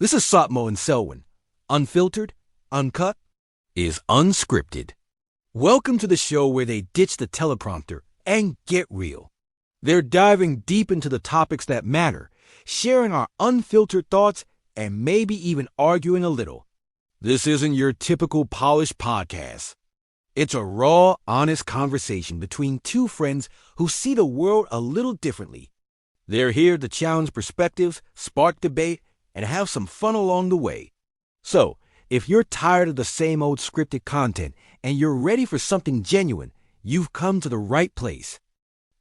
This is Sotmo Selwyn. Unfiltered, uncut, is unscripted. Welcome to the show where they ditch the teleprompter and get real. They're diving deep into the topics that matter, sharing our unfiltered thoughts, and maybe even arguing a little. This isn't your typical polished podcast. It's a raw, honest conversation between two friends who see the world a little differently. They're here to challenge perspectives, spark debate, and have some fun along the way. So, if you're tired of the same old scripted content and you're ready for something genuine, you've come to the right place.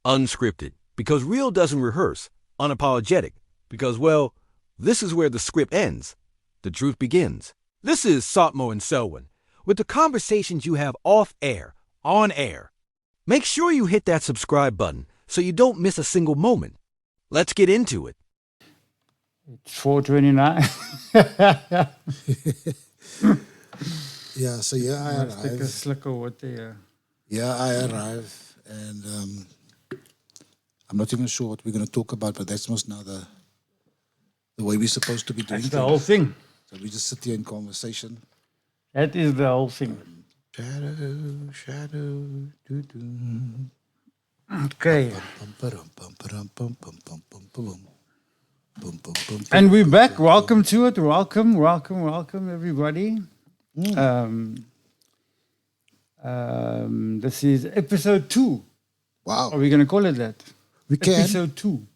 Unscripted, because real doesn't rehearse. Unapologetic, because, well, this is where the script ends. The truth begins. This is Sotmo and Selwyn, with the conversations you have off air, on air. Make sure you hit that subscribe button so you don't miss a single moment. Let's get into it. It's 4:29. Yeah, so I Let's take a arrive. slick of water. Yeah, I arrive, and I'm not even sure what we're going to talk about, but that's most now the way we're supposed to be doing That's the whole things. thing. So we just sit here in conversation. That is the whole thing. Shadow, doo-doo. Okay. Bum, bum, ba-dum, bum, bum, bum, bum, bum, bum, bum, bum, And bum, we're bum, back. bum, Welcome to it. Welcome, everybody. This is episode 2. Wow, Are we going to call it that? we can. Episode 2.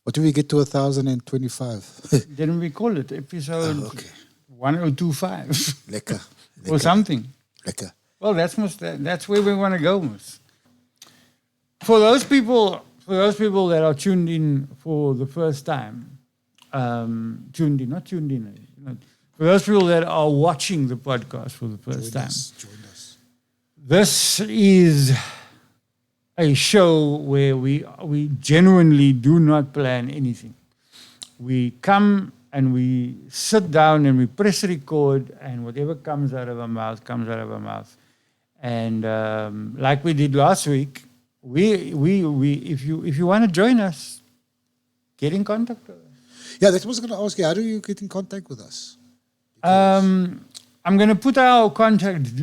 What do we get to 1,025? Didn't we call it episode Okay. 1025 Lekker, or something? lekker. Well, that's where we want to go, Miss. For those people that are tuned in for the first time, not tuned in. You know, for those people that are watching the podcast for the first time, Join us. this is a show where we genuinely do not plan anything. We come and we sit down and we press record, and whatever comes out of our mouth comes out of our mouth. And like we did last week, if you want to join us, get in contact with us. Yeah, that was going to ask you, how do you get in contact with us? I'm going to put our contact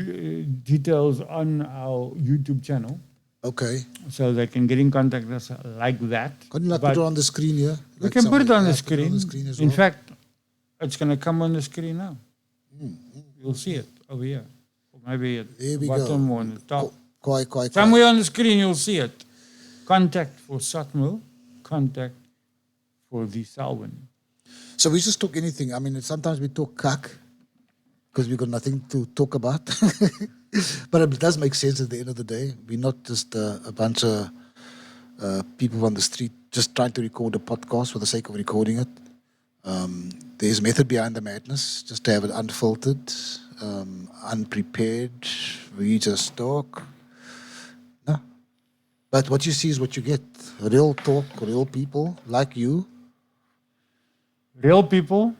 details on our YouTube channel, Okay. so they can get in contact with us like that. Can you like But put it on the screen here? we Like can put it somewhere? on the Yeah, put it screen. as In well. fact, it's going to come on the screen now. You'll see it over here, or maybe at There the we bottom go. or on the top. Quite. Somewhere on the screen, you'll see it. Contact for Sotmo, contact for the Selwyn. So we just talk anything. I mean, sometimes we talk cuck because we've got nothing to talk about. But it does make sense at the end of the day. We're not just a bunch of people on the street just trying to record a podcast for the sake of recording it. There's method behind the madness, just to have it unfiltered, unprepared. We just talk. No. But what you see is what you get. Real talk, real people like you. Real people,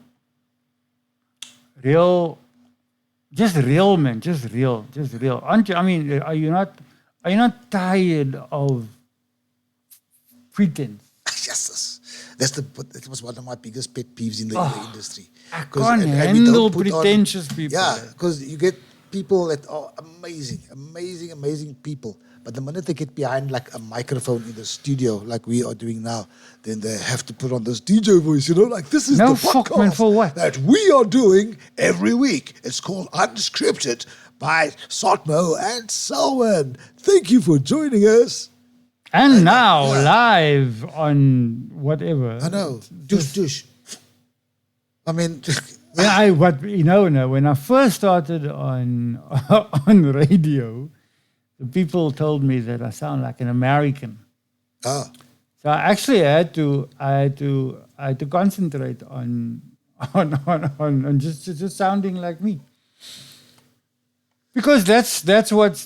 just real, man, just real. Aren't you? I mean, are you not tired of pretense? Yes, that was one of my biggest pet peeves in the industry. I 'Cause- can't and we handle don't put on- pretentious people. Yeah, because you get people that are amazing people. But the minute they get behind like a microphone in the studio, like we are doing now, then they have to put on this DJ voice, like this is No, the fuck, man, podcast for what? that we are doing every week. It's called Unscripted by Sotmo and Selwyn. Thank you for joining us. And now live on whatever. I know, douche. I mean, When I first started on on radio, the people told me that I sound like an American. So I actually had to concentrate on just sounding like me. Because that's why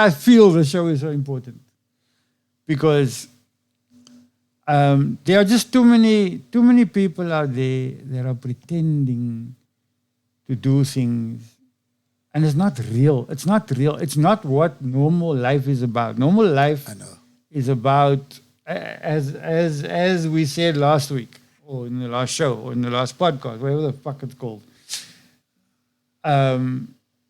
I feel the show is so important. Because there are just too many people out there that are pretending to do things, and it's not real. It's not real. It's not what normal life is about. Normal life I know. is about, as we said last week or in the last show, or in the last podcast, whatever the fuck it's called.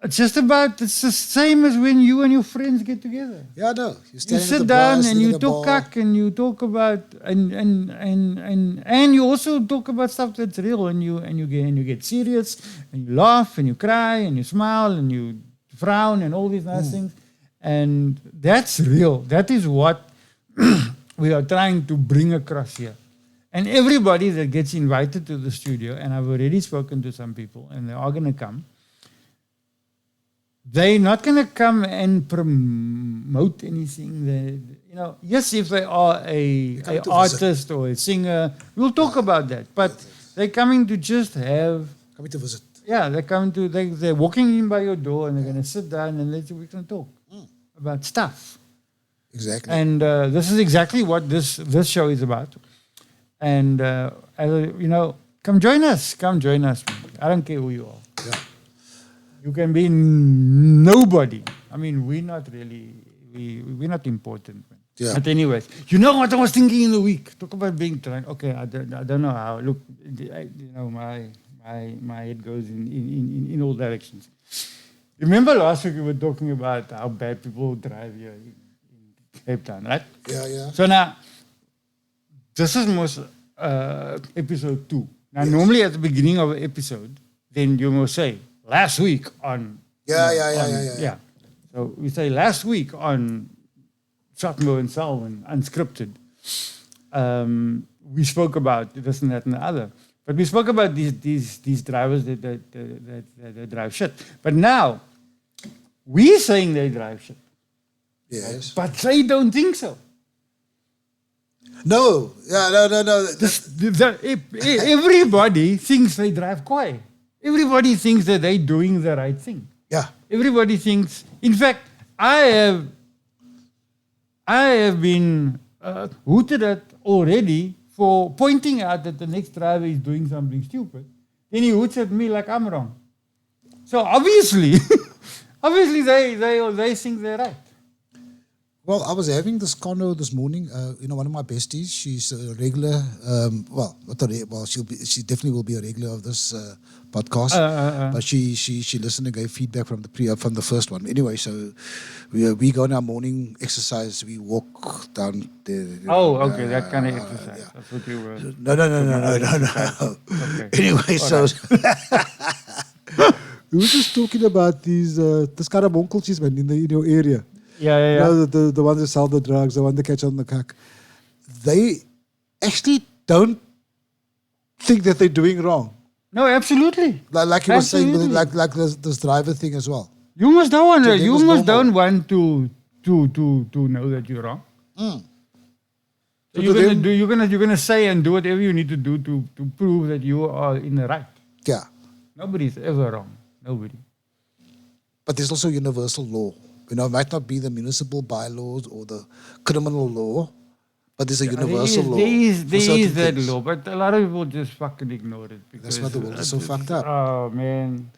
It's the same as when you and your friends get together. Yeah, no. You sit down and you talk cock and you talk about and you also talk about stuff that's real and you get serious and you laugh and you cry and you smile and you frown and all these nice things. And that's real. That is what we are trying to bring across here. And everybody that gets invited to the studio, and I've already spoken to some people and they are gonna come. They're not going to come and promote anything. Yes, if they are a artist or a singer, we'll talk about that. But they're coming to just coming to visit. Yeah, they're walking in by your door and they're going to sit down and we can talk about stuff. Exactly. And this is exactly what this show is about. And come join us. Come join us. I don't care who you are. Yeah. You can be nobody. I mean, we're not really, we're not important. Man. Yeah. But anyways, you know what I was thinking in the week? Talk about being drunk. Okay, I don't know how. Look, my head goes in all directions. Remember last week we were talking about how bad people drive here in Cape Town, right? Yeah. So now, this is most episode 2. Now, normally at the beginning of an episode, then you will say, last week on... Yeah. So we say last week on Sotmo Selwyn UnScripted, we spoke about this and that and the other. But we spoke about these drivers that drive shit. But now, we're saying they drive shit. Yes. But they don't think so. No. Yeah, no. Everybody thinks they drive quiet. Everybody thinks that they're doing the right thing. Yeah. Everybody thinks. In fact, I have been hooted at already for pointing out that the next driver is doing something stupid. Then he hoots at me like I'm wrong. So obviously they think they're right. Well, I was having this convo this morning. One of my besties, she's a regular. She definitely will be a regular of this podcast. But she listened and gave feedback from the first one. Anyway, so we go on our morning exercise. We walk down there. Okay, that kind of exercise. Yeah. That's what you were. No. Okay. Anyway, so we were just talking about these this kind of uncles, man, in your area. Yeah. The ones that sell the drugs, the ones that catch on the cock. They actually don't think that they're doing wrong. No, absolutely. Like you were saying, like this driver thing as well. You must don't want to know that you're wrong. So you're gonna say and do whatever you need to do to prove that you are in the right. Yeah. Nobody's ever wrong. Nobody. But there's also universal law. It might not be the municipal bylaws or the criminal law, but there's a universal law. There is that law, but a lot of people just fucking ignore it. That's why the world is so fucked up. Oh, man.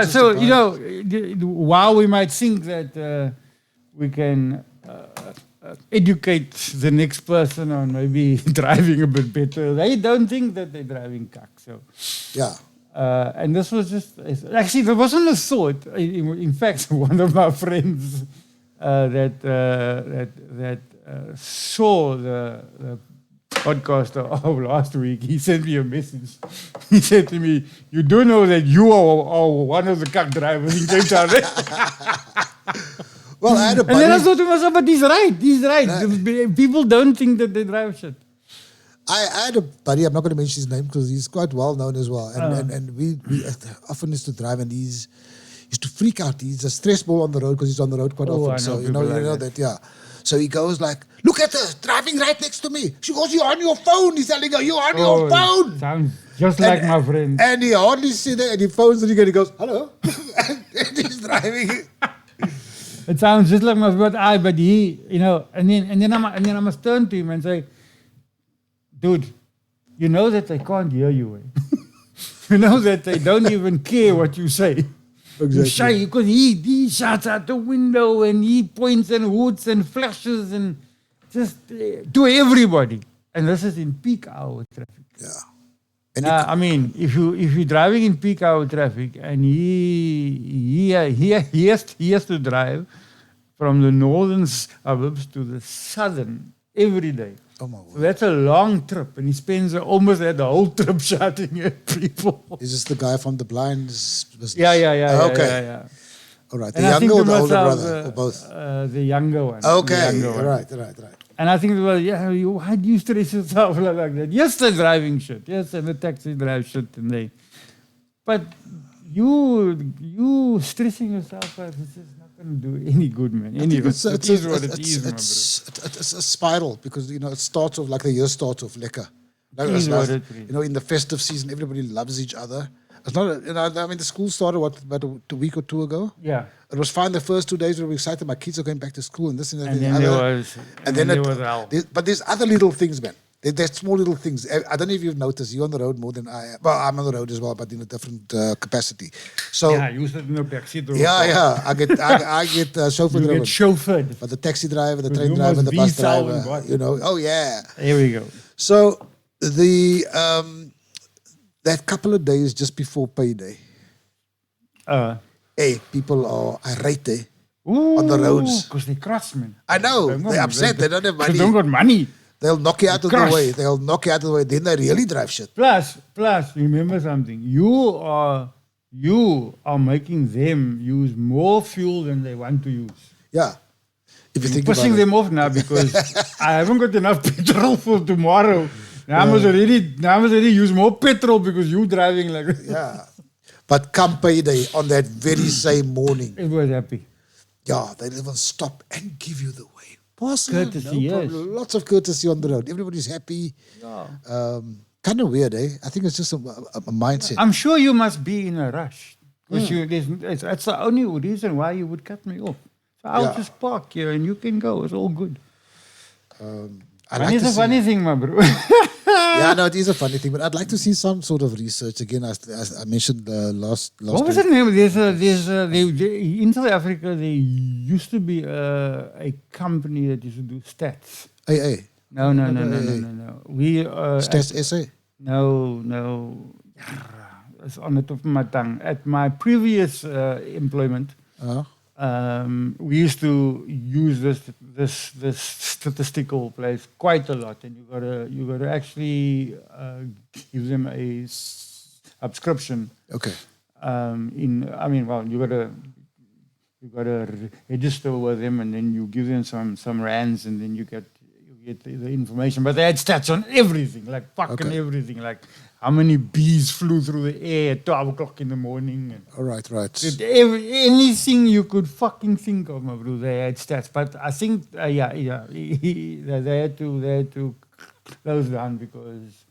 So while we might think that we can educate the next person on maybe driving a bit better, they don't think that they're driving cuck. So yeah. And this was just actually there wasn't a thought. In fact, one of my friends that saw the podcast of last week, he sent me a message. He said to me, "You do know that you are one of the cuck drivers in Cape Town." Well, I had a buddy. And then I thought to myself, but he's right. People don't think that they drive shit. I had a buddy, I'm not going to mention his name because he's quite well known as well. And we often used to drive and he's used to freak out. He's a stress ball on the road because he's on the road quite often. So, you know that, yeah. So he goes like, look at her, driving right next to me. She goes, you're on your phone. He's telling her, you're on your phone. Sounds just like my friend. And he hardly see that and he phones and he goes, hello. And he's driving. It sounds just like my friend, but he, and then I must turn to him and say, dude, you know that they can't hear you. Eh? You know that they don't even care what you say. Exactly. Because he shouts out the window and he points and hoots and flashes and just to everybody. And this is in peak hour traffic. Yeah. And I mean, if you're driving in peak hour traffic and he has to drive from the northern suburbs to the southern every day. oh my So word. that's a long trip, and he spends almost the whole trip shouting at people. Is this the guy from the blinds business? Yeah. Okay. Yeah. All right. The And I think younger or to the older myself, brother? Or both? the younger one. Okay. The younger one. Right. And I think, well, why do you stress yourself like that? Yes, they're driving shit. Yes, and the taxi drive shit, but you stressing yourself out, it's just not going to do any good, man. I think Anyway, it is what it is, my bro. it's a spiral because it starts off like the year starts off lekker. It is what it is. In the festive season, everybody loves each other. It's not, I mean, the school started about a week or two ago. Yeah. It was fine the first 2 days. We were excited. My kids are going back to school and this and that. And then there was hell. But there's other little things, man. There's small little things. I don't know if you've noticed. You're on the road more than I am. Well, I'm on the road as well, but in a different capacity. So Yeah, you sit in the backseat. yeah. I get chauffeur You driven. get chauffeured. But the taxi driver, the Because train you driver, must the bus be silent, driver, what? oh yeah. Here we go. So the that couple of days just before payday, people are irate on the roads. Because they cross, man. I know, they're upset, they don't have money. They don't got money. They'll knock you out of the Crush. way. They'll knock you out of the way. Then they really drive shit. Plus, remember something. You are making them use more fuel than they want to use. Yeah. If you You're think pushing about it. them off now because I haven't got enough petrol for tomorrow. Now I must already use more petrol because you driving like Yeah. But come payday on that very same morning, it was happy. yeah, they even stop and give you the way. Awesome. Courtesy, No yes. problem. Lots of courtesy on the road. Everybody's happy. Yeah. Kind of weird, eh? I think it's just a mindset. I'm sure you must be in a rush. Because that's the only reason why you would cut me off. So I'll Yeah. just park here and you can go. It's all good. I Money is a funny thing, my bro. Yeah, no, it is a funny thing, but I'd like to see some sort of research. Again, as I mentioned last What was week. the name? In South Africa, there used to be a company that used to do stats. Hey, No. We Stats SA. No. It's on the top of my tongue. At my previous employment, we used to use this statistical place quite a lot, and you gotta actually give them a subscription. Okay. You gotta register with them, and then you give them some rands, and then you get the information. But they had stats on everything, like fucking everything, like how many bees flew through the air at 12 o'clock in the morning. And All right. anything you could fucking think of, my bro, they had stats. But I think, they had to close down because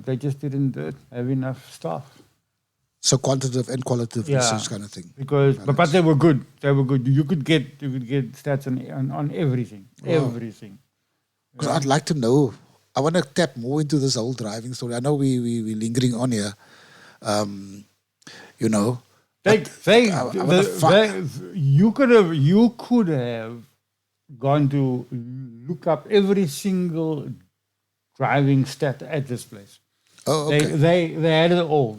they just didn't have enough staff. So quantitative and qualitative research kind of thing. Because, but they were good. You could get stats on everything, everything. Because I'd like to know. I want to tap more into this whole driving story. I know we're lingering on here. You could have gone to look up every single driving stat at this place. Oh, okay. They had it all.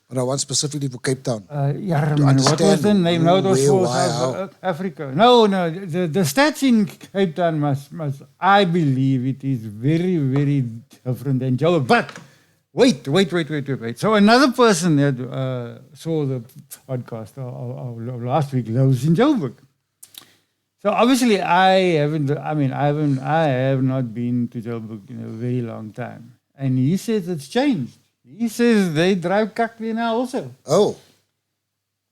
But I want specifically for Cape Town. What was the name? No, it was for South Africa. No, the stats in Cape Town must, I believe it is very, very different than Joburg. But wait. So another person that saw the podcast last week lives in Joburg. So obviously I have not been to Joburg in a very long time. And he says it's changed. He says they drive Kakli now also. Oh.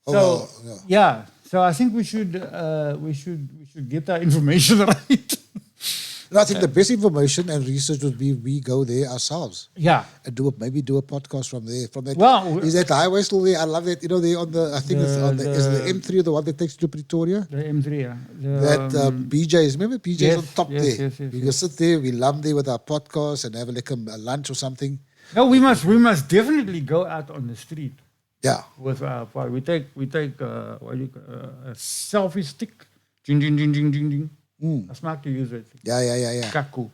So yeah. So I think we should get our information right. And I think the best information and research would be we go there ourselves. Yeah. And do a podcast from there. From that. Well, is that highway still there? I love that. They're on the. I think it's on the. Is the M3 or the one that takes you to Pretoria? The M3. Yeah. BJ's. Remember BJ's on top there. Yes, we can sit there. We lump there with our podcast and have a lunch or something. No, we must definitely go out on the street. Yeah. With we take a selfie stick. Jing. I smart to use it. Yeah. Kaku.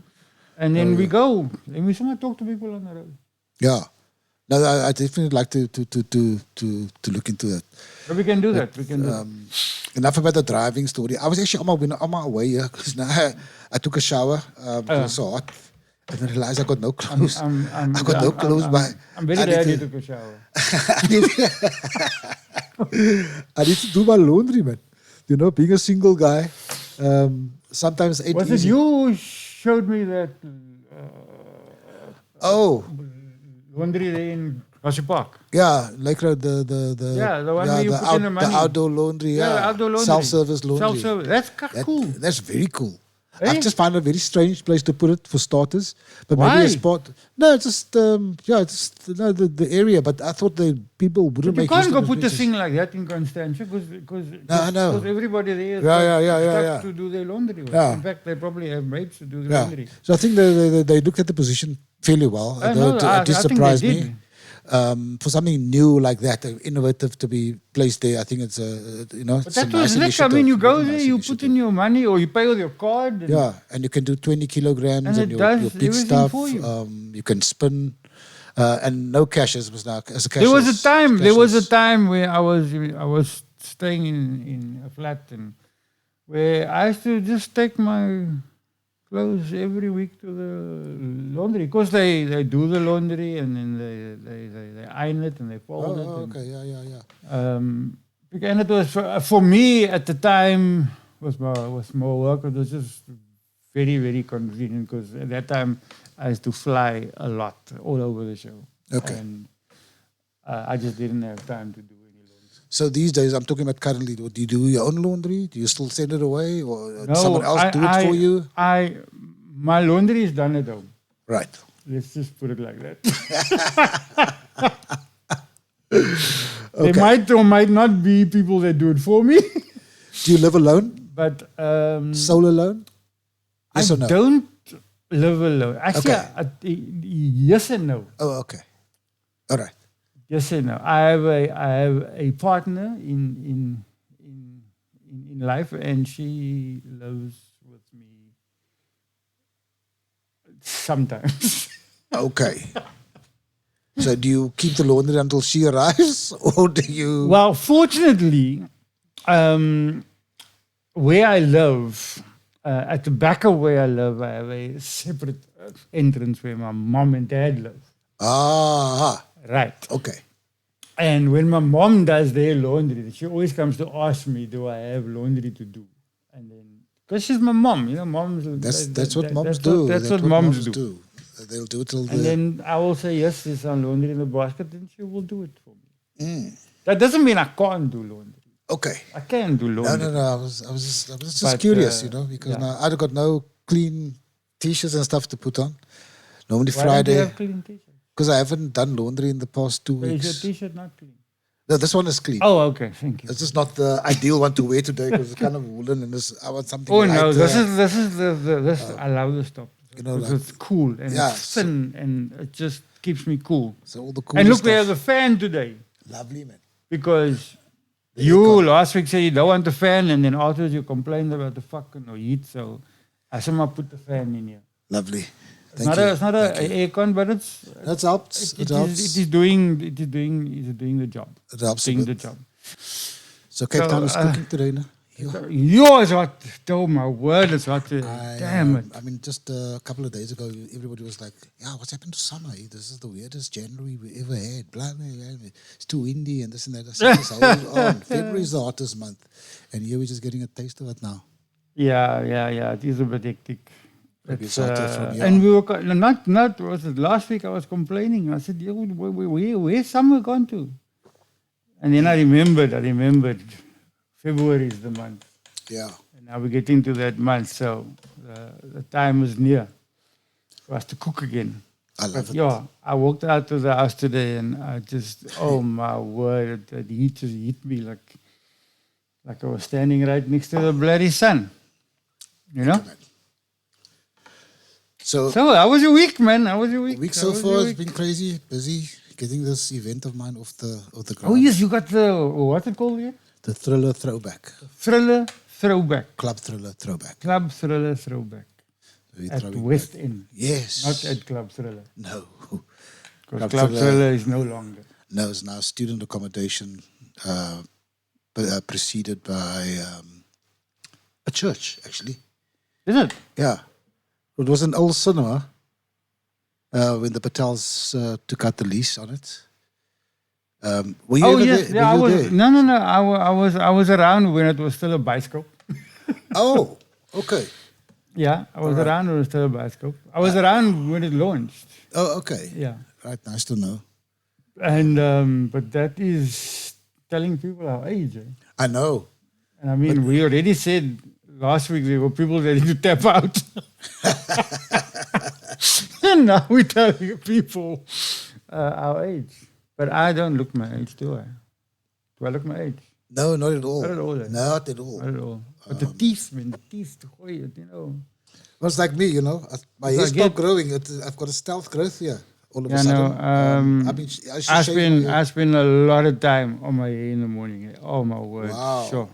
And then we go. And we somewhere talk to people on the road. Yeah. No, I definitely like to look into that. But we can do that. We can do that. Enough about the driving story. I was actually on my way here because now I took a shower. It was so hot. And then realized I got no clothes. I got no clothes. I'm very glad you took a shower. I need to do my laundry, man. You know, being a single guy, sometimes ain't Was easy. it you who showed me that laundry there in Gossie Park? Yeah, like the one where you put in the money. The outdoor laundry, Yeah, the outdoor laundry. Self-service laundry. Self-service. That's cool. That's very cool. Eh? I just found a very strange place to put it for starters. But Why? maybe a spot. No, it's just the area. But I thought the people wouldn't You make can't use go of put a places. thing like that in Constantia because No. everybody there is Yeah. to do their laundry. Yeah. In fact, they probably have maids to do the Yeah. laundry. So I think they looked at the position fairly well. I Though know, it I did think they surprise did. me. For something new like that, innovative to be placed there, I think it's But that was nice. I mean, you go there, you put in your money or you pay with your card. And and you can do 20 kilograms And and, it your does big everything stuff. for you. You can spin, and no cash as a cash. There was a time where I was staying in a flat and where I used to just take my clothes every week to the laundry because they do the laundry and then they iron it and they fold it. Oh, and, okay, yeah. and it was for me at the time was more work. It was just very, very convenient because at that time I used to fly a lot all over the show. Okay. And I just didn't have time to do any laundry. So these days, I'm talking about currently, do you do your own laundry? Do you still send it away, or does someone else do it for you? My laundry is done at home. Right. Let's just put it like that. There might or might not be people that do it for me. Do you live alone? But Solo alone? Yes I or no? don't live alone. Actually, Okay. yes and no. Oh, okay. All right. Yes and no. I have a partner in life, and she lives with me sometimes. Okay. So do you keep the laundry until she arrives, or do you? Well, fortunately, where I live, at the back of where I live, I have a separate entrance where my mom and dad live. Ah, Right. okay. And when my mom does their laundry, she always comes to ask me, do I have laundry to do? And then, because she's my mom, moms. That's what moms do. That's what moms do. They'll do it till And then I will say, yes, there's some laundry in the basket, and she will do it for me. That doesn't mean I can't do laundry. Okay. I can do laundry. No. I was just But, curious, because yeah. now I've got no clean t-shirts and stuff to put on. Normally Why don't you Friday, have clean t-shirts? because I haven't done laundry in the past 2 So is weeks. your t-shirt not clean? No, this one is clean. Oh, okay, thank you. It's just not the ideal one to wear today because it's kind of woolen and I want something. Oh no, lighter. this is I love this stuff. Because it's cool and yeah, it's thin and it just keeps me cool. So all the cool And look, stuff. we have a fan today Lovely, man. because There you go. last week said you don't want the fan, and then afterwards you complained about the fucking heat. So I somehow put the fan in here. Lovely. It's Thank not you. a aircon, but That helps. it is doing the job. It helps. Doing a the bit. job. So Cape Town is cooking today, no? Yours hot. Oh my word, it's hot today. Damn it. I mean, just a couple of days ago, everybody was like, "Yeah, what's happened to summer? This is the weirdest January we ever had. Blah, blah, blah. It's too windy and this and that." I said, "Just hold on. February is the hottest month, and here we're just getting a taste of it now." Yeah. It is a bit hectic. Maybe it's hotter from here. And we were not was it last week? I was complaining. I said, where's summer gone to? And then I remembered. February is the month. Yeah. And now we're getting to that month, so the time is near for us to cook again. I love it. Yeah, I walked out to the house today and I just, oh my word, the heat just hit me like I was standing right next to the bloody sun. You know? So how was your week, man? How was your week? week How so was far your has week? been crazy, busy getting this event of mine off the ground. Oh yes, you got the, what's it called again? The Thriller Throwback. Thriller Throwback. Club Thriller Throwback. Club Thriller Throwback. We're at throwing West back. End, Yes. not at Club Thriller. No. Because Club Thriller is no longer. No, it's now student accommodation, preceded by a church, actually. Is it? Yeah. It was an old cinema when the Patels took out the lease on it. Were you Oh ever yes, there? yeah. I Were you was there? no. I was around when it was still a bioscope. Oh, okay. Yeah, I was around when it was still a bioscope. I was around when it launched. Oh, okay. Yeah, Right, nice to know. and but that is telling people our age. Eh? I know. And I mean, we already said last week there were people ready to tap out, and now we're telling people our age. But I don't look my age, do I? Do I look my age? No, not at all. Not at all. Eh? Not at all. Not at all. But the teeth, man, the teeth, to gooi it, you know. Well, it's like me, you know. My hair I stopped get- growing. I've got a stealth growth here. All of Yeah, a sudden. no. I mean, I should shave my hair. I spend a lot of time on my hair in the morning. Eh? Oh my word! Wow. Sure.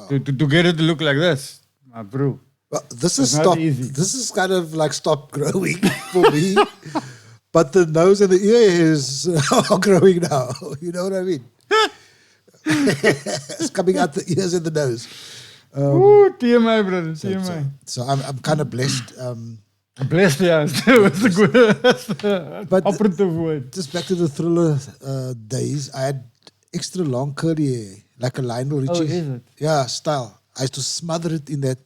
To get it to look like this, my bro. Well, this is It's not stop. easy. This is kind of like stop growing for me. But the nose and the ear hairs are growing now. You know what I mean? It's coming out the ears and the nose. Ooh, TMI, brother, TMI. So I'm kind of blessed. Blessed, yeah. That's a good But- operative word. Just back to the Thriller days, I had extra long curly hair, like a Lionel Richie. Oh, is it? Yeah, style. I used to smother it in that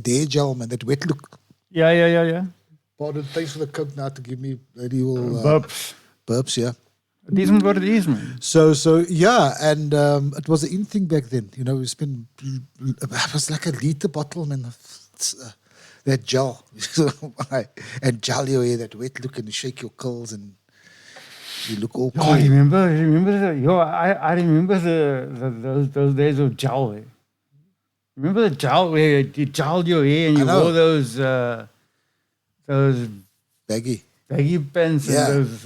hair gel, man, that wet look. Yeah. Pardon, thanks for the coke now to give me a little Burps. burps, yeah. It isn't what it is, man. So yeah, and it was an in thing back then. You know, we spent, it was like a liter bottle, man, of, that gel. And gel your hair, that wet look, and you shake your curls and you look all Oh, cool. remember I remember those days of gel. Eh? Remember the gel where you gelled your hair and I you know. wore those Baggy. baggy pants Yeah. and those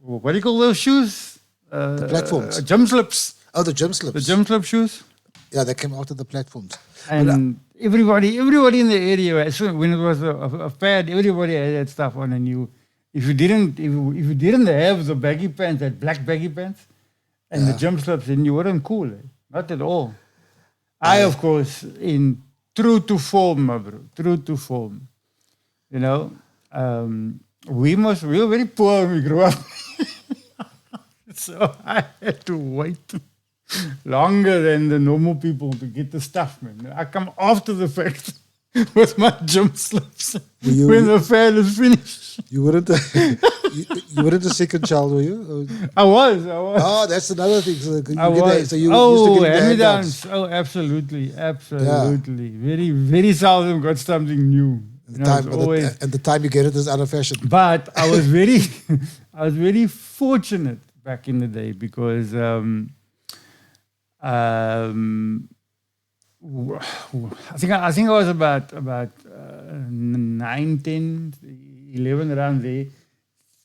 what do you call those shoes? The platforms. Gym slips. Oh, the gym slips. The gym slip shoes. Yeah, they came out of the platforms. And everybody in the area, so when it was a fad, everybody had that stuff on, and if you didn't have the baggy pants, that black baggy pants, and the gym slips, then you weren't cool, eh? Not at all. I, of course, in true to form, my bro, true to form. You know, we were very poor when we grew up, so I had to wait longer than the normal people to get the stuff, man. I come after the fact with my gym slips You- when the fad is finished. You weren't you weren't a second child, were you? I was. Oh, that's another thing. So you, I get was. that, so you used to get the hand-me-downs. handouts. Oh, absolutely. Very, very seldom got something new. You know, it's always. And the time you get it is out of fashion. But I was very fortunate back in the day because I think I was about 9, 10, 11 around there.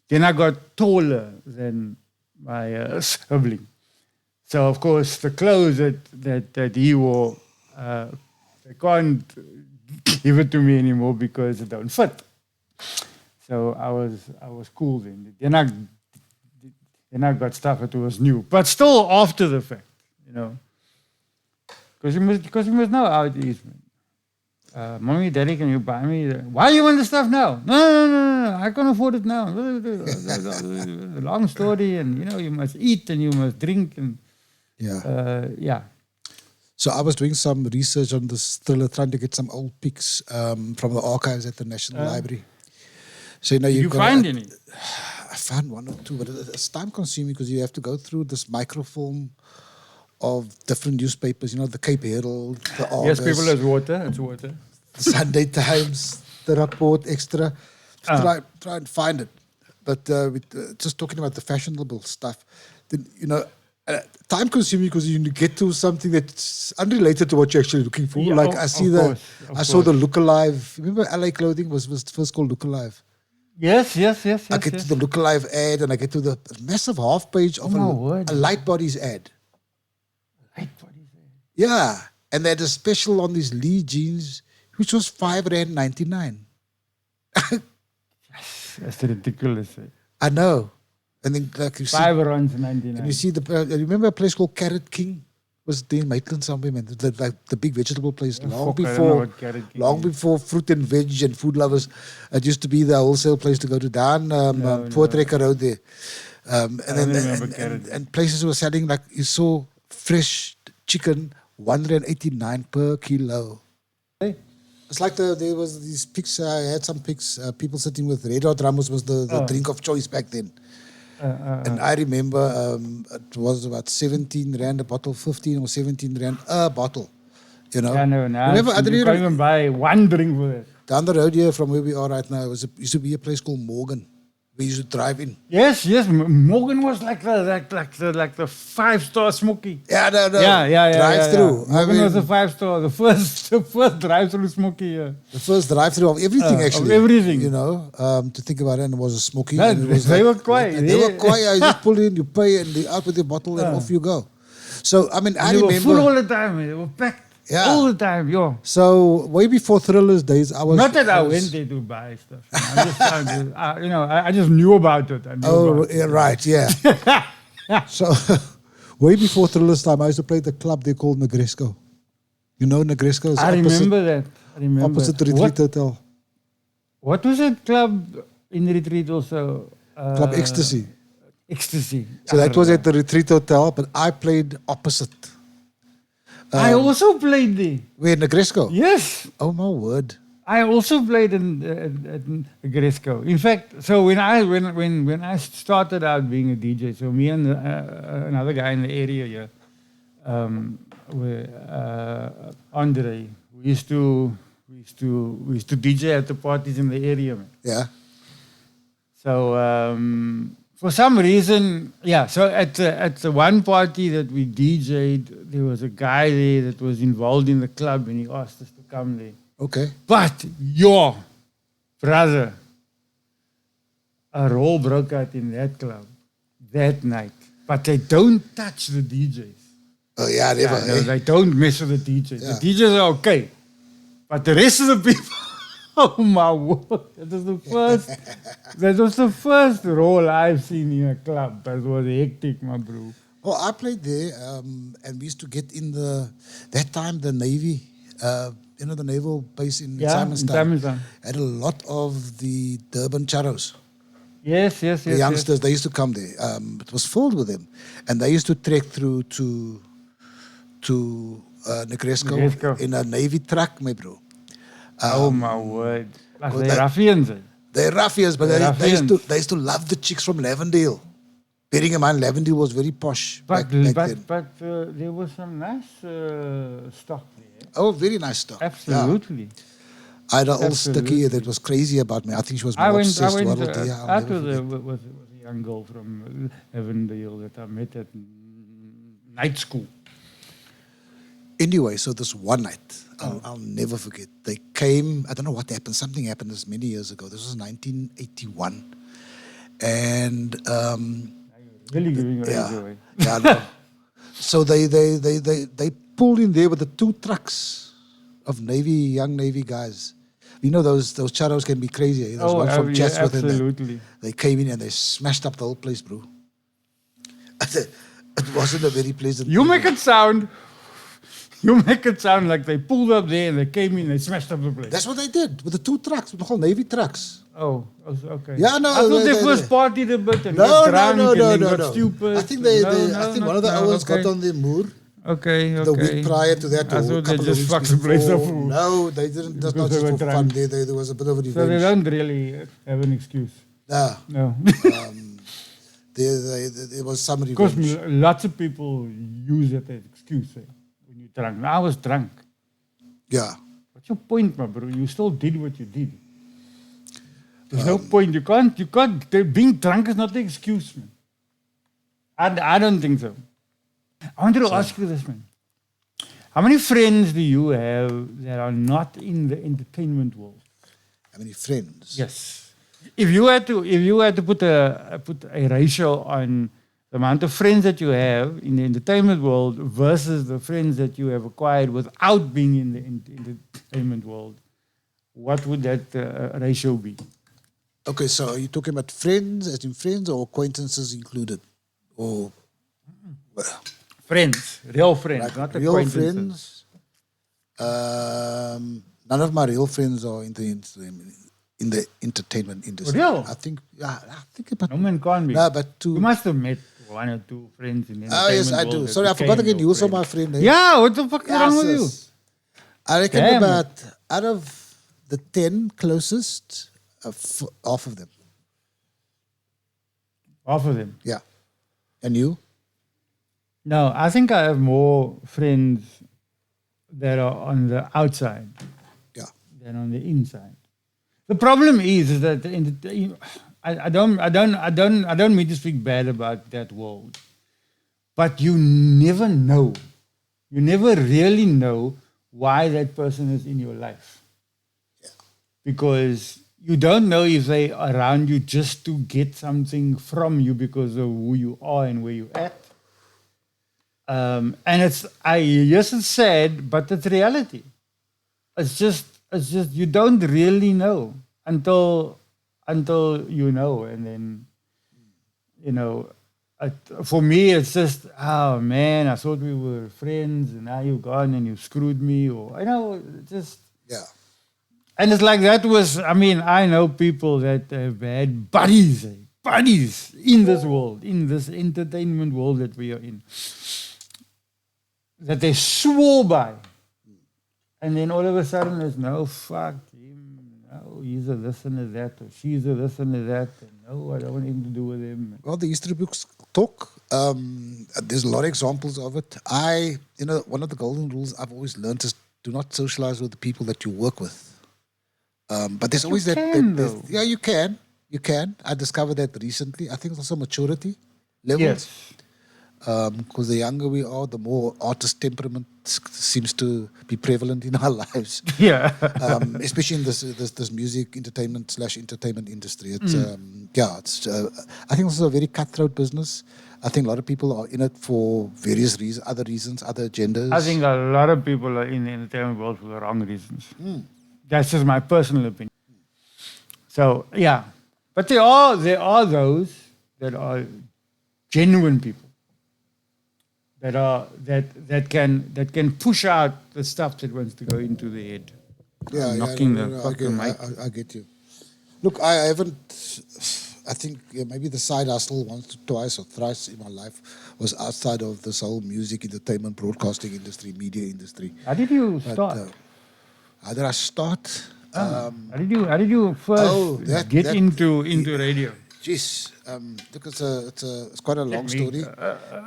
Then I got taller than my sibling. So of course the clothes that he wore, they can't give it to me anymore because it don't fit. So I was cool then. Then I got stuff that was new, but still after the fact, you know. Because you must know how it is, man. Mommy, Daddy, can you buy me? Why you want the stuff now? No, I can't afford it now. Long story, and you know you must eat and you must drink and yeah. So I was doing some research on this Thriller, trying to get some old pics from the archives at the National Library. So you know Did you find any? I found one or two, but it's time consuming because you have to go through this microfilm of different newspapers. You know, the Cape Herald, the Argus, Yes, people, it's water. It's water. the Sunday Times, the Rapport Extra. Try and find it. But just talking about the fashionable stuff, then you know, time consuming because you get to something that's unrelated to what you're actually looking for. Yeah, like of I see course, I saw the Look Alive. Remember LA Clothing was first called Look Alive. Yes. I get to the Look Alive ad and I get to the massive half page of Oh, my word. a light bodies ad. Right, what is it? Yeah. And they had a special on these Lee jeans which was R5.99. That's ridiculous. Eh? I know. And then like you see, R5.99. and you see remember a place called Carrot King? Was it in Maitland somewhere, man? The big vegetable place. Long Fuck, I don't know what Carrot King is. before fruit and veg and food lovers, it used to be the wholesale place to go to down Voortrekker Road there. And places were selling, like you saw, fresh chicken, R1.89 per kilo. Hey. It's like there was these pigs. I had some pigs. People sitting with Red Hot Ramos was the drink of choice back then. And I remember it was about 17 rand a bottle, 15 or 17 rand a bottle. You know. Yeah, no, Remember, you can't even buy one drink for it. down the road here from where we are right now, used to be a place called Morgan. We used to drive in. Yes. Morgan was like the 5-star smoky. Yeah, no. Yeah. Drive through. Morgan was a 5-star. The first drive-through smoky. The first drive through of everything, actually. Of everything. You know, to think about it, and it was a smoky. No, and it was they were quiet. They were quiet. You just pull in, you pay, and they out with your bottle, and off you go. So, I mean, I They remember. were full all the time. They were packed all the time. Yeah. So, way before Thriller's days, I was. Not that I went there to buy stuff. I just knew about it. Right, yeah. So, way before Thriller's time, I used to play at the club they called Negresco. You know Negresco? I remember that. Opposite the Retreat Hotel. What was that club in the Retreat also? Club Ecstasy. Ecstasy. So that was at the Retreat Hotel, but I played opposite. I also played there. Where, Negresco? Yes. Oh, my word. I also played in Gresco. In fact, so when I started out being a DJ, so me and another guy in the area here, Andre, we used to DJ at the parties in the area. Man. Yeah. So for some reason, so at the one party that we DJ'd, there was a guy there that was involved in the club, and he asked us to come there. Okay. But your brother, a roll broke out in that club that night. But they don't touch the DJs. Oh, yeah, never. No, they don't mess with the DJs. Yeah. The DJs are okay. But the rest of the people, oh my word. That was the first roll I've seen in a club. That was hectic, my bro. Oh, I played there, and we used to get in that time the Navy, the naval base in Simonstown had a lot of the Durban Charros. Yes. The youngsters, they used to come there. It was filled with them. And they used to trek through to Negresco in a Navy truck, my bro. Oh, my word. Like they're ruffians. They're ruffians, but they used to love the chicks from Lavendale. Bearing in mind, Lavendale was very posh back then. But there was some nice stock there. Oh, very nice stock. Absolutely. Yeah. I had an old sticky that was crazy about me. I think she was more obsessed with out with a young girl from Lavendale that I met at night school. Anyway, so this one night, I'll never forget. They came, I don't know what happened. Something happened this many years ago. This was 1981. And... really giving your age away. Yeah, no. So they pulled in there with the 2 trucks of young Navy guys. You know those charros can be crazy. There's one from Chatsworth. Absolutely. They came in and they smashed up the whole place, bro. It wasn't a very pleasant. You make it sound like they pulled up there and they came in and they smashed up the place. That's what they did with the 2 trucks, with the whole Navy trucks. Oh, okay. Yeah, no. I thought they first partied a bit and got drunk and got stupid. I think one of the hours got on the moor. Okay. The week prior to that, I thought they just fucked the place up. No, they didn't. That's not just for fun. There was a bit of a revenge. So they don't really have an excuse. No. There was some revenge. Because lots of people use it as excuse when you're drunk. I was drunk. Yeah. What's your point, my bro? You still did what you did. There's no point. You can't. Being drunk is not the excuse, man. I don't think so. I wanted to ask you this, man. How many friends do you have that are not in the entertainment world? How many friends? Yes. If you had to put a ratio on the amount of friends that you have in the entertainment world versus the friends that you have acquired without being in the entertainment world, what would that ratio be? Okay, so are you talking about friends, as in friends, or acquaintances included? Or Friends, real friends, like not real acquaintances. friends? None of my real friends are in the entertainment industry. Real? I think about No man can't be. no, but two. You must have met one or two friends in the Oh yes, I entertainment do. world that Sorry, I forgot became again. your You also friend. my friend. Eh? Yeah, what the fuck is Yes, wrong with you? yes. I reckon Damn about out of the 10 closest, half of them. Half of them. Yeah. And you? No, I think I have more friends that are on the outside Yeah. than on the inside. The problem is that I don't mean to speak bad about that world, but you never know. You never really know why that person is in your life. Because you don't know if they are around you just to get something from you because of who you are and where you're at. And yes, it's sad, but it's reality. It's just you don't really know until you know, and then you know. For me, it's just, oh man, I thought we were friends, and now you're gone and you screwed me, or just. Yeah. And it's like that was, I know people that have had buddies in this world, in this entertainment world that we are in, that they swore by. And then all of a sudden it's, no, fuck him, no, he's a this and a that, or she's a this and a that, and no, I don't want anything to do with him. Well, the history books talk. There's a lot of examples of it. One of the golden rules I've always learned is do not socialize with the people that you work with. But there's always yeah, you can. I discovered that recently. I think it's also maturity levels. Yes. Because the younger we are, the more artist temperament seems to be prevalent in our lives. Yeah. Especially in this music entertainment industry. It's I think it's a very cutthroat business. I think a lot of people are in it for various reasons, other agendas. I think a lot of people are in the entertainment world for the wrong reasons. That's just my personal opinion. So yeah, but there are those that are genuine people that can push out the stuff that wants to go into the head. Knocking the fucking mic. I get you. Look, I haven't. I think maybe the side hustle once, twice, or thrice in my life was outside of this whole music, entertainment, broadcasting industry, media industry. How did you start? How did I start? How did you first get into radio? Jeez, look, it's quite a long story,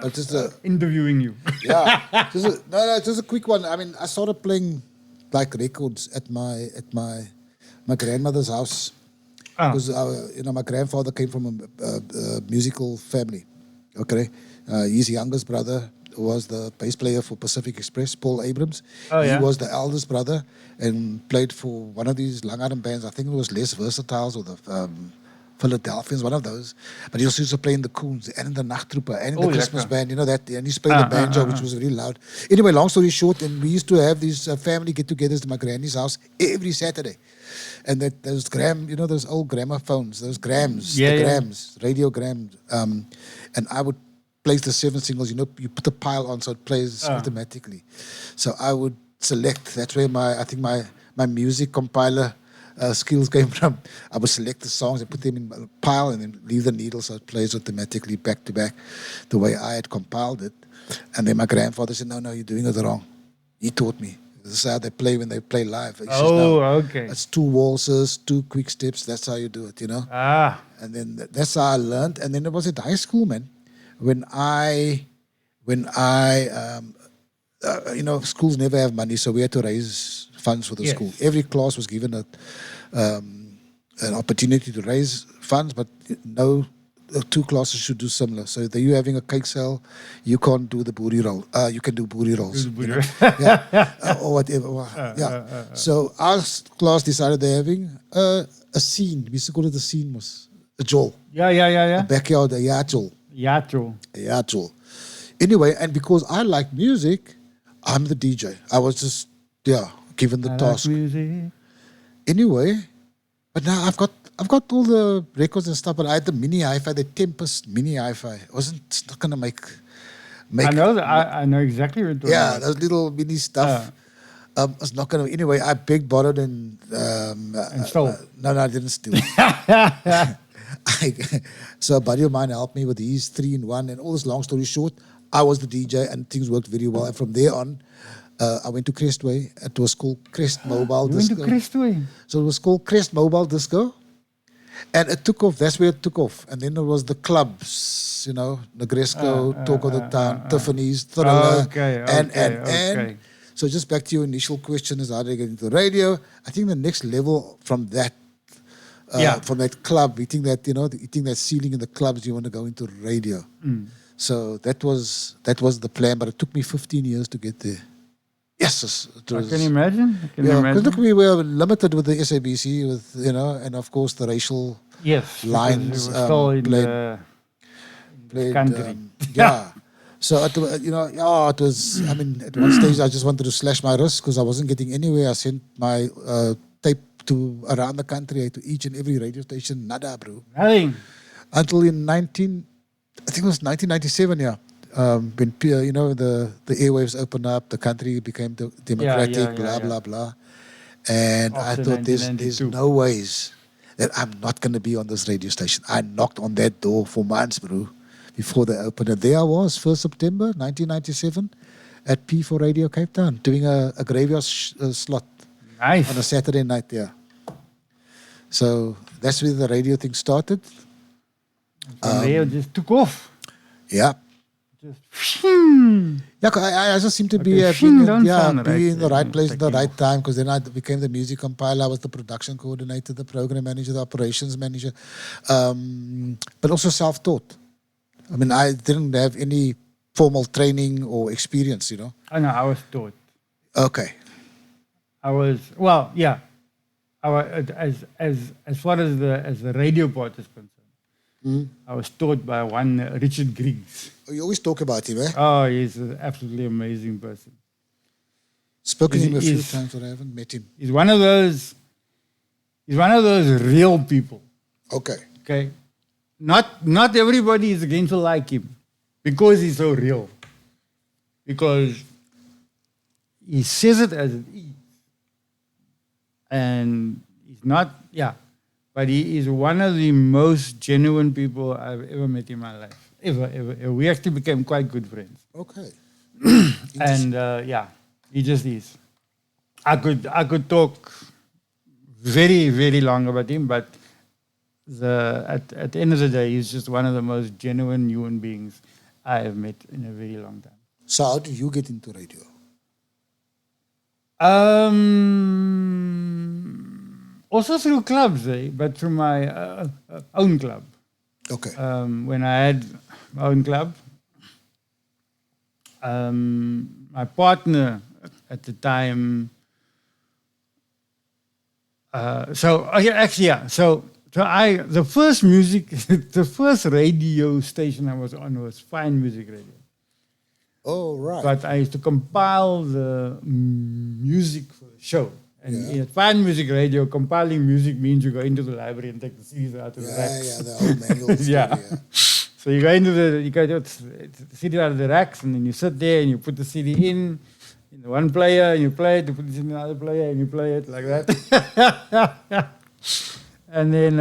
but just interviewing you. Yeah, just a quick one. I mean, I started playing like records at my grandmother's house because my grandfather came from a musical family. Okay, his youngest brother was the bass player for Pacific Express, Paul Abrams. He was the eldest brother and played for one of these Long Island bands. I think it was Les Versatiles or the Philadelphians, one of those. But he also used to play in the Coons and in the Nachttrooper and in the Christmas band, you know that. And he used to play the banjo, which was really loud. Anyway, long story short, and we used to have these family get-togethers at my granny's house every Saturday. And those those old gramophones, those grams, radiograms. And I would place the 7 singles, you put the pile on so it plays automatically. So I would select, that's where my music compiler skills came from. I would select the songs and put them in a pile and then leave the needle so it plays automatically back to back the way I had compiled it. And then my grandfather said, no, you're doing it wrong. He taught me. This is how they play when they play live. He says, okay. It's 2 waltzes, 2 quick steps. That's how you do it, And then that's how I learned. And then it was at high school, man. When I schools never have money, so we had to raise funds for the school. Every class was given an opportunity to raise funds, but no 2 classes should do similar. So that you having a cake sale, you can't do the booty roll. You can do booty rolls, or whatever. So our class decided they're having a scene. We used to call it a scene, was a jol. A backyard, a yachol. Yachol. Anyway, and because I like music, I'm the DJ. I was just given the task. Music. anyway, but now I've got all the records and stuff. But I had the mini hi-fi, the Tempest mini hi-fi. It's not gonna make. I know exactly what you're Yeah, talking those little mini stuff. It's not gonna. Anyway, I begged, borrowed, and stole. no, I didn't steal. So a buddy of mine helped me with these 3-in-1, and all this. Long story short, I was the DJ, and things worked very well. And from there on, I went to Crestway. It was called Crest Mobile You went Disco. to Crestway? So it was called Crest Mobile Disco, and it took off. That's where it took off. And then there was the clubs, Negresco, Talk of the Town, Tiffany's, Thriller, and. So just back to your initial question is how do I get into radio? I think the next level from that, from that club, hitting that ceiling in the clubs, you want to go into radio. So that was the plan, but it took me 15 years to get there. Yes, it was. I can imagine. Because look, we were limited with the SABC, and of course the racial lines we were still in played. country. So it was. I mean, at one stage I just wanted to slash my wrist because I wasn't getting anywhere. I sent my tape to around the country, to each and every radio station. Nada, bro. Nothing. Until in 1997, when the airwaves opened up, the country became democratic, blah blah, and After I thought there's no ways that I'm not going to be on this radio station. I knocked on that door for months, bro, before they opened it. There I was, 1st September 1997, at P4 Radio Cape Town, doing a graveyard slot Nice. on a Saturday night there. So that's where the radio thing started. From there, it just took off. Yeah. Just, Yeah, 'cause I just seem to be Okay, being don't sound be right, in the right place at the taking right time, because then I became the music compiler. I was the production coordinator, the program manager, the operations manager, but also self-taught. I mean, I didn't have any formal training or experience, I know, I was taught. Okay. I was as far as the radio part is concerned. I was taught by one Richard Griggs. Oh, you always talk about him, eh? Oh, he's an absolutely amazing person. Spoken to him a few He's- times, but I haven't met him. He's one of those real people. Okay. Okay, not everybody is going to like him because he's so real. Because he says it as it is, and he's not. But he is one of the most genuine people I've ever met in my life. Ever. We actually became quite good friends. Okay. And he just is. I could talk very, very long about him, but at the end of the day, he's just one of the most genuine human beings I have met in a very long time. So how did you get into radio? Also through clubs, but through my own club. Okay. When I had my own club, my partner at the time. So the first the first radio station I was on was Fine Music Radio. Oh, right. But I used to compile the music for the show. And in Fine Music Radio, compiling music means you go into the library and take the CDs out of the racks. The old manuals. Yeah. So you go into the CD out of the racks, and then you sit there and you put the CD in the one player, and you play it. You put it in another player, and you play it like that. And then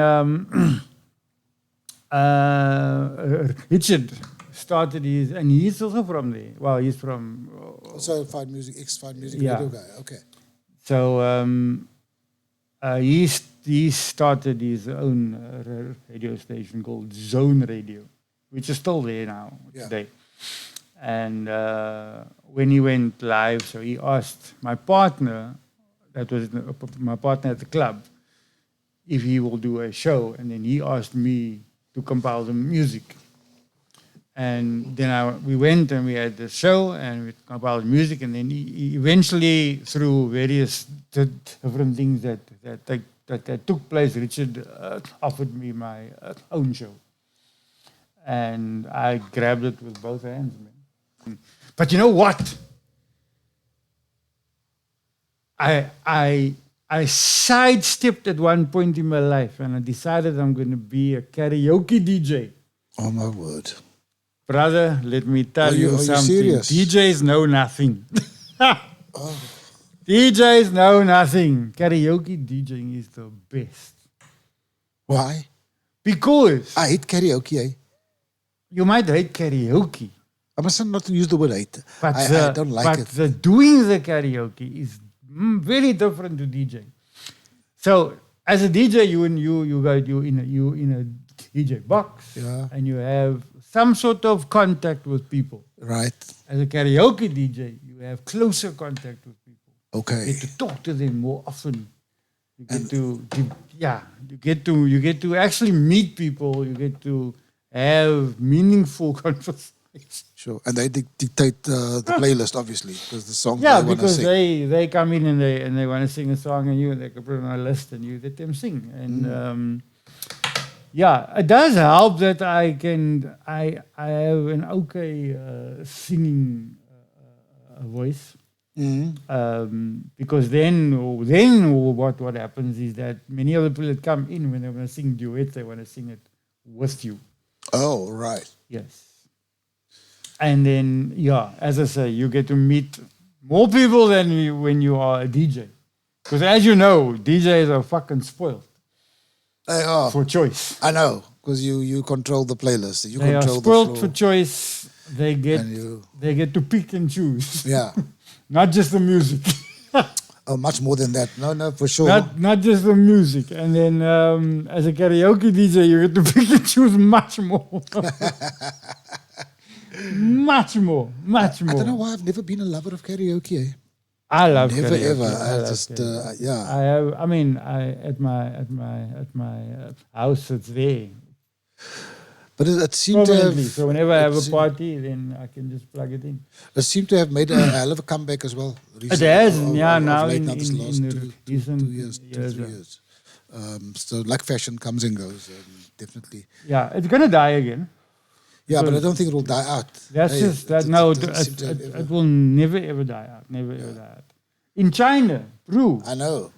Richard started his, and he's also from there. Well, he's from Also, Fine Music, ex-Fine Music Yeah. radio guy. Okay. So he started his own radio station called Zone Radio, which is still there now today. And when he went live, so he asked my partner, that was my partner at the club, if he will do a show, and then he asked me to compile the music. And then we went and we had the show and we compiled music, and then he eventually, through various different things that took place, Richard offered me my own show. And I grabbed it with both hands, man. But you know what? I I sidestepped at one point in my life and I decided I'm going to be a karaoke DJ. Oh my word. Brother, let me tell you Are you something. serious? DJs know nothing. DJs know nothing. Karaoke DJing is the best. Why? Because I hate karaoke, eh? you might hate karaoke, I must not use the word hate. but I don't like it. the doing the karaoke is very different to DJ. So as a DJ, you in a DJ box, Yeah. and you have some sort of contact with people. Right. As a karaoke DJ, you have closer contact with people. You Okay. get to talk to them more often. You get to actually meet people. You get to have meaningful conversations. Sure. And they dictate the playlist, obviously, because the song Yeah, they want to because sing. they come in and they want to sing a song and they can put it on a list and you let them sing. And yeah, it does help that I have an okay singing voice. Because then what happens is that many of the people that come in when they want to sing duets, they want to sing it with you. Oh, right. Yes. And then, yeah, as I say, you get to meet more people than when you are a DJ. Because as you know, DJs are fucking spoiled They are. for choice. I know, because you control the playlist. You They are control spoiled the for floor. choice. They get And they get to pick and choose. Yeah. Not just the music. Oh, much more than that. No, for sure. Not just the music. And then as a karaoke DJ, you get to pick and choose much more. much more. I don't know why I've never been a lover of karaoke. Eh? I love Never karaoke. ever. I I love just karaoke. yeah. I have. I mean, at my house, it's there. But it seemed to Permanently. have. So whenever I have a seemed- party, then I can just plug it in. It seemed to have made a hell of a comeback as well. It has, yeah. Now late, in now this last the recent 2 years, 2, 3 years. So like fashion comes and goes, definitely. Yeah, it's gonna die again. Yeah, but I Because don't think it will die out. That's Hey, just that. it No, doesn't seem to have it ever- will never ever die out. Never ever die out. In China, Peru, I know.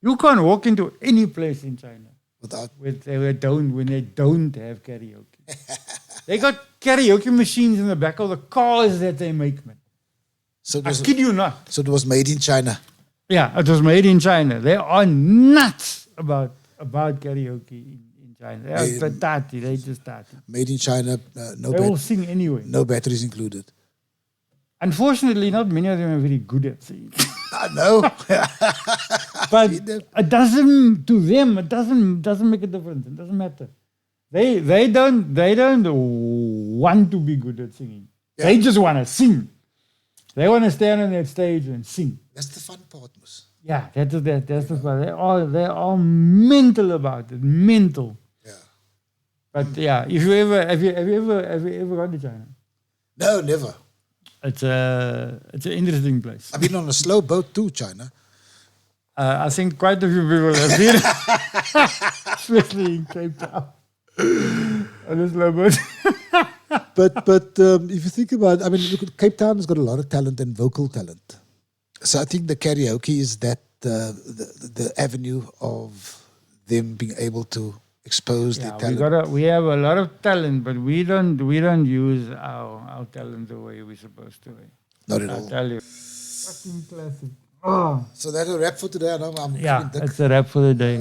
you can't walk into any place in China Without when they don't have karaoke. They got karaoke machines in the back of the cars that they make, man. so it I was, kid you not. so it was made in China. Yeah, it was made in China. They are nuts about karaoke in China. They are tatty. They just tatty. Made in China. No They will sing anyway. no batteries included. Unfortunately, not many of them are very good at singing. I know. But it doesn't, to them, it doesn't make a difference. It doesn't matter. They don't want to be good at singing. Yeah. They just want to sing. They want to stand on that stage and sing. That's the fun part, Mus. Yeah, that's the part. They are mental about it. Mental. Yeah. But yeah, if you ever have you ever gone to China? No, never. It's an interesting place. I've been on a slow boat to China. I think quite a few people have been, especially in Cape Town. On a slow boat. But if you think about it, I mean, look, Cape Town has got a lot of talent and vocal talent. So I think the karaoke is that the avenue of them being able to expose their talent. We have a lot of talent, but we don't use our talent the way we're supposed to. Not at I'll all. tell you. Fucking classic. Oh. So that's a wrap for today. I know I'm Yeah, fucking dick. it's a wrap for the day.